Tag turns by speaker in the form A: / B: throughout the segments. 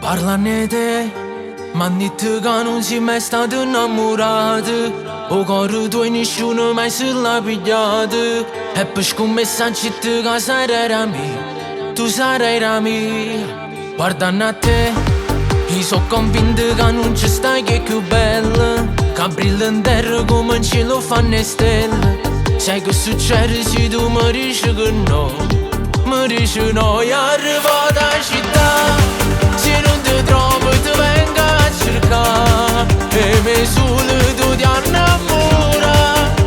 A: Parlane te, m'han detto che non sei mai stato innamorato. O cuore tuo nessuno mai se l'ha pigliato. E per scommessarci te che sarai la mia, tu sarai la mia. Guardando a te, io sono convinto che non ci stai che è più bella. Che brilla in terra come in cielo fanno le stelle. Sai che succede se tu mi dici che no, mi dici no. E arrivo da città, se non ti trovo ti vengo a cercare. E mi solo tu ti innamora,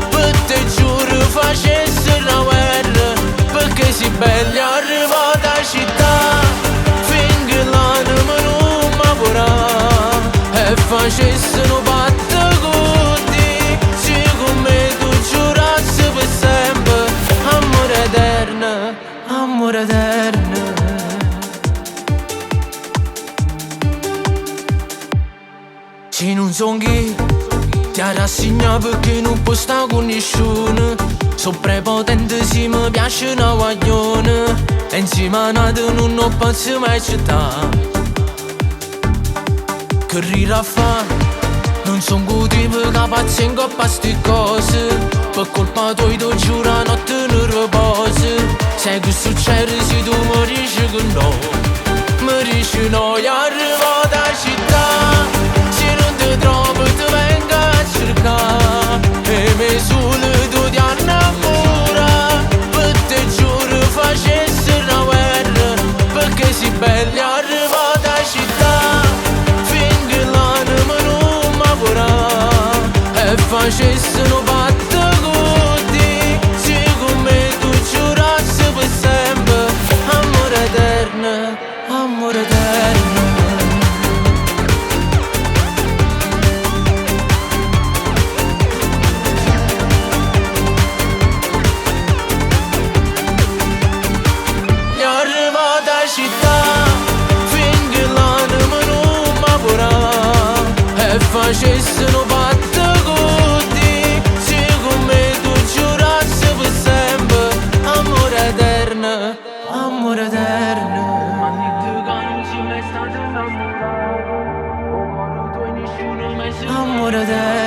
A: per te giuro facessi la guerra, perché sei bella. Arrivo da città, finché l'anima non mi vorrà, e facessero batte con te, se con me tu giurassi per sempre. Amore eterno, amore eterno. Se non son chi ti rassegna perché non può stare con nessuno. Sono prepotente se mi piace una guaglione, e insieme a nato non posso mai accettare. Che rira a fa, non son tipo che pazzo in coppa a sti cose. Per colpa tua ti giuro notte non riposo. Sai che succede se tu mi dici che no, mi dici no. E arrivo da città, se non ti trovo ti vengo a cercare. E mi solo tu ti innamora, per te giuro facessi la guerra, perché sei bella. Arrivo da città, finché l'anima non mi vorrà, e facessero batte con te, se con me tu giurassi per sempre. Amore eterno, amore eterno. Città, finché l'anima non mi vorrà, e facessero batte con te, se con me tu giurassi per sempre. Amore eterno, amore eterno. M'han detto che non sei mai stato innamorato, o quando tu e nessuno mai. Amore eterno.